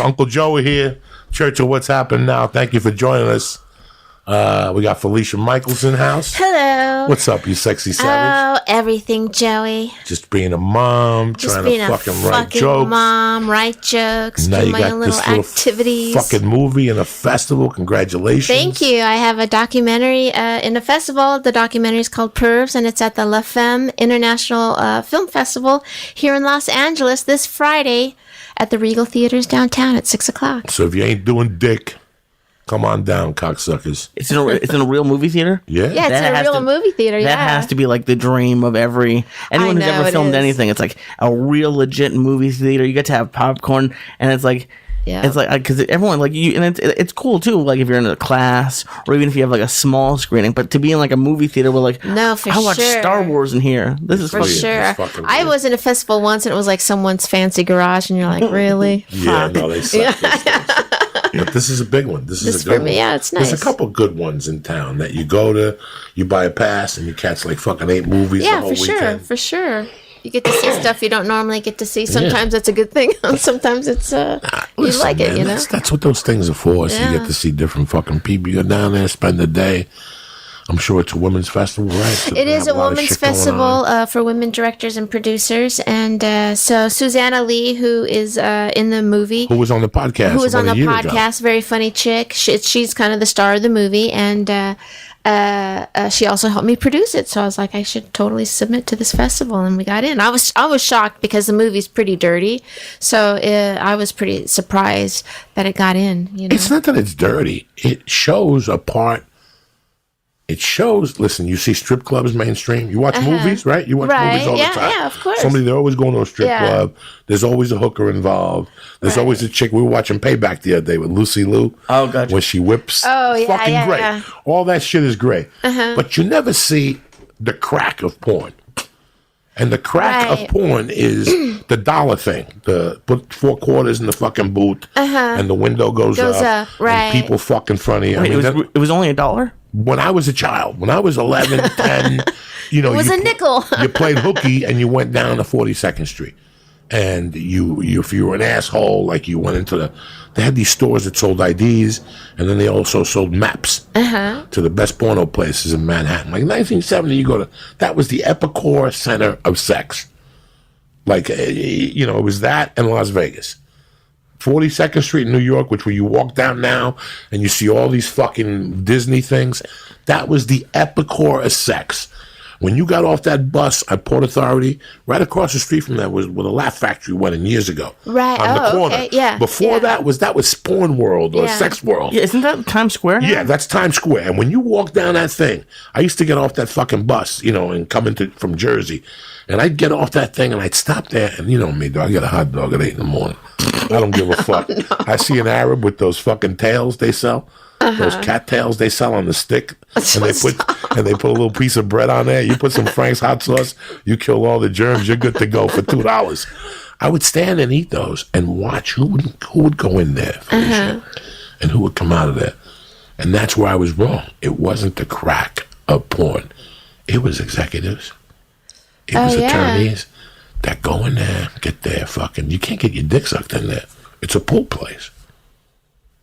Uncle Joe here. Church of What's Happening Now. Thank you for joining us. We got Felicia Michaels in house. Hello. What's up, you sexy savage? Oh, everything, Joey. Just being a mom, Just trying being to a fucking write jokes. mom, write jokes, Now do you my got own this little little activities. fucking movie and a festival. Congratulations. Thank you. I have a documentary in a festival. The documentary is called Pervs, and it's at the La Femme International Film Festival here in Los Angeles this Friday at the Regal Theaters downtown at 6 o'clock. So if you ain't doing dick, come on down, cocksuckers. It's in a real movie theater? Yeah. Yeah, it's in a real movie theater, That has to be like the dream of anyone who's know, ever it filmed is. anything. It's like a real legit movie theater. You get to have popcorn, and it's like, Yeah. it's like, because everyone, like, you, and it's cool too, like if you're in a class, or even if you have like a small screening, but to be in like a movie theater where like, No, for I watched sure. Star Wars in here. This is For fucking sure. It's fucking I weird. was in a festival once, and it was like someone's fancy garage, and you're like, really? Yeah, Fuck. no, they suck. those things. But this is a big one. This is This a good for me, one. yeah, it's There's nice. a couple good ones in town that you go to, you buy a pass, and you catch like fucking 8 movies the Yeah, whole for sure, weekend. for sure. You get to see stuff you don't normally get to see. Sometimes it's a good thing. Sometimes it's you Listen, like it, man, you know. that's what those things are for. So you Yeah. get to see different fucking people. You go down there, spend the day. I'm sure it's a women's festival, right? So It they is have a lot of women's shit going festival on. for women directors and producers, and so Susanna Lee, who is in the movie, Who was on the podcast? who was on about the a year ago. podcast, very funny chick. She's kind of the star of the movie, and she also helped me produce it. So I was like, I should totally submit to this festival, and we got in. I was shocked because the movie's pretty dirty, so I was pretty surprised that it got in. You know, It's not that it's dirty. It shows a part. It shows. Listen, you see strip clubs mainstream. You watch movies, right? You watch Right. movies all Yeah, the time. yeah, of course. They're always going to a strip Yeah. club. There's always a hooker involved. There's Right. always a chick. We were watching Payback the other day with Lucy Liu. Oh, gotcha. When she whips. Oh, yeah, fucking yeah, great. yeah. All that shit is great. But you never see the crack of porn. And the crack Right. of porn is the dollar thing. The put 4 quarters in the fucking boot, and the window goes up, right. and people fuck in front of you. Wait, I mean, it was only $1? when I was a child, when I was 11, 10, you know, it was you, a nickel. you played hooky and you went down to 42nd Street. And you, if you were an asshole, like you went into they had these stores that sold IDs, and then they also sold maps to the best porno places in Manhattan. Like 1970, you go to, that was the epicure center of sex. Like, you know, it was that and Las Vegas. 42nd Street in New York, which where you walk down now and you see all these fucking Disney things, that was the epicure of sex. When you got off that bus at Port Authority, right across the street from that was where the Laugh Factory went in years ago. Right. On the Oh, corner. okay. Yeah. Before Yeah. that was Porn World or Yeah. Sex World. Yeah, isn't that Times Square now? Yeah, that's Times Square. And when you walk down that thing, I used to get off that fucking bus, you know, and come from Jersey. And I'd get off that thing and I'd stop there. And you know me, dog, I get a hot dog at 8 in the morning. I don't give a fuck. I see an Arab with those fucking tails they sell. Those cat tails they sell on the stick. And they put a little piece of bread on there. You put some Frank's hot sauce, you kill all the germs, you're good to go for $2. I would stand and eat those and watch who would go in there, Felicia, and who would come out of there. And that's where I was wrong. It wasn't the crack of porn. It was executives. It was attorneys that go in there, get their fucking, you can't get your dick sucked in there. It's a pool place.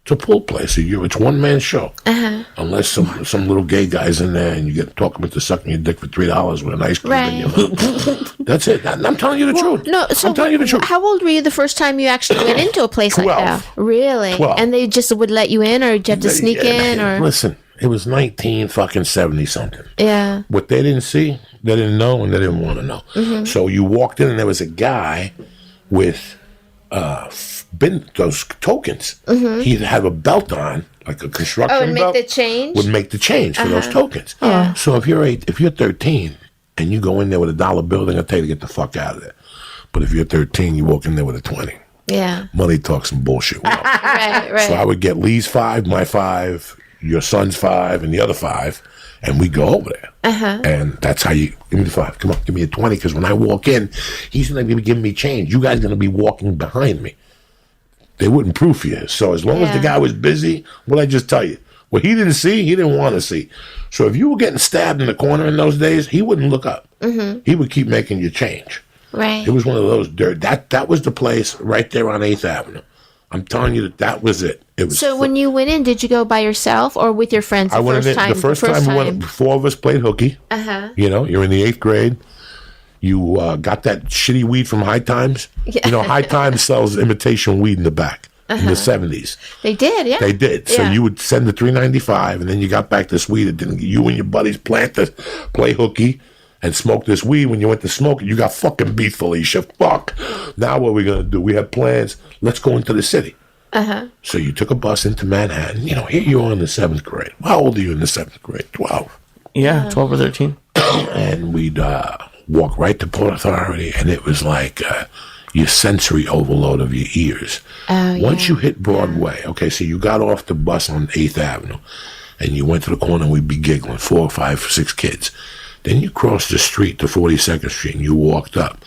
It's a pool place. It's one man show. Unless some little gay guy's in there and you get talking into sucking your dick for $3 with an ice cream in your mouth. That's it. I'm telling you the truth. No, so I'm telling you the truth. How old were you the first time you actually went into a place like 12. that? Really? 12. And they just would let you in, or did you have to sneak in, or? Listen, it was 1970 something. Yeah. What they didn't see, they didn't know, and they didn't want to know. So you walked in, and there was a guy with those tokens. He'd have a belt on, like a construction Oh, and make belt. the change? Would make the change for those tokens. Yeah. So if you're 13 and you go in there with a dollar bill, they're gonna tell you to get the fuck out of there. But if you're 13, you walk in there with a 20. Yeah. Money talks some bullshit. Right. Right. So I would get Lee's 5, my 5, your son's 5, and the other 5, and we go over there. And that's how you give me the 5. Come on, give me a 20, because when I walk in, he's going to be giving me change. You guys are going to be walking behind me. They wouldn't proof you. So as long as the guy was busy, what I just tell you, what he didn't see, he didn't want to see. So if you were getting stabbed in the corner in those days, he wouldn't look up. He would keep making you change. Right. It was one of those that was the place right there on 8th Avenue. I'm telling you that was it. It was. So when you went in, did you go by yourself or with your friends? I went in the first time. We went, 4 of us played hooky. You know, you're in the 8th grade. You got that shitty weed from High Times. Yeah. You know, High Times sells imitation weed in the back in the 70s. They did, yeah. They did. So you would send the $3.95, and then you got back this weed. That didn't. You and your buddies play hooky and smoke this weed. When you went to smoke it, you got fucking beat, Felicia. Fuck. Now what are we gonna do? We had plans. Let's go into the city. So you took a bus into Manhattan. You know, here you are in the 7th grade. How old are you in the 7th grade? 12. Yeah, 12 or 13. And we'd walk right to Port Authority, and it was like your sensory overload of your ears. Once you hit Broadway, okay, so you got off the bus on 8th Avenue, and you went to the corner, and we'd be giggling, 4, 5, 6 kids. Then you crossed the street to 42nd Street, and you walked up.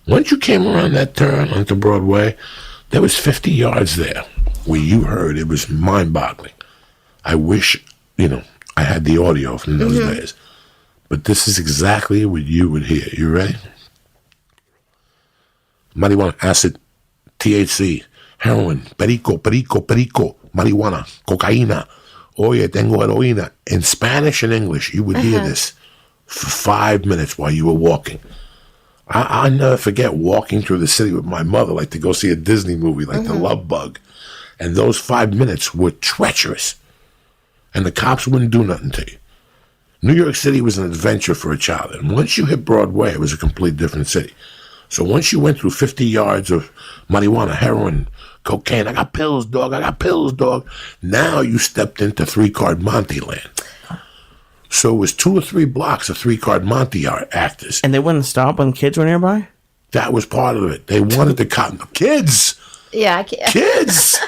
Once you came around that turn onto Broadway, there was 50 yards there where you heard. It was mind-boggling. I wish, you know, I had the audio from those days. But this is exactly what you would hear. You ready? Marijuana, acid, THC, heroin, perico, marijuana, cocaína. Oye, tengo heroína. In Spanish and English, you would hear this for 5 minutes while you were walking. I'll never forget walking through the city with my mother, like to go see a Disney movie, like The Love Bug. And those 5 minutes were treacherous. And the cops wouldn't do nothing to you. New York City was an adventure for a child. And once you hit Broadway, it was a complete different city. So once you went through 50 yards of marijuana, heroin, cocaine, I got pills, dog. Now you stepped into 3-card Monte land. So it was 2 or 3 blocks of 3-card Monte actors. And they wouldn't stop when kids were nearby? That was part of it. They wanted to cotton. Kids! Yeah. Kids!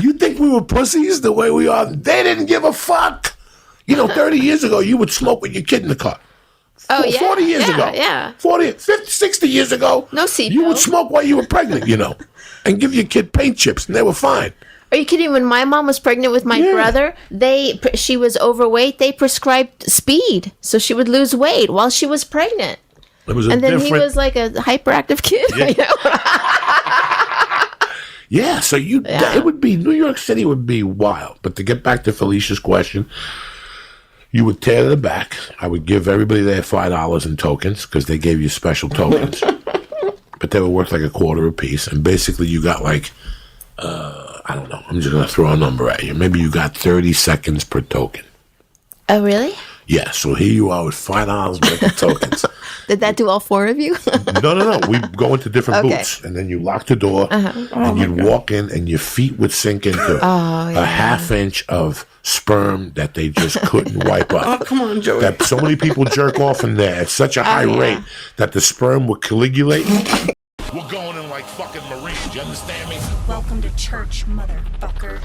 You think we were pussies the way we are? They didn't give a fuck. You know, 30 years ago, you would smoke with your kid in the car. 40 years ago. Yeah. 40, 50, 60 years ago. No seatbelt. You would smoke while you were pregnant, you know, and give your kid paint chips, and they were fine. Are you kidding? When my mom was pregnant with my brother, she was overweight. They prescribed speed so she would lose weight while she was pregnant. It was and then he was like a hyperactive kid. Yeah. You know? Yeah, so it would be, New York City would be wild. But to get back to Felicia's question, you would tear to the back. I would give everybody there $5 in tokens because they gave you special tokens. But they were worth like a quarter a piece. And basically you got like, I don't know, I'm just going to throw a number at you. Maybe you got 30 seconds per token. Oh, really? Yeah, so here you are with $5 worth of tokens. Did that do all 4 of you? No. We go into different booths, and then you lock the door, and you'd walk in, and your feet would sink into a half-inch of sperm that they just couldn't wipe up. Oh, come on, Joey. That so many people jerk off in there at such a high rate that the sperm would coagulate. We're going in like fucking Marines, you understand me? Welcome to church, motherfucker.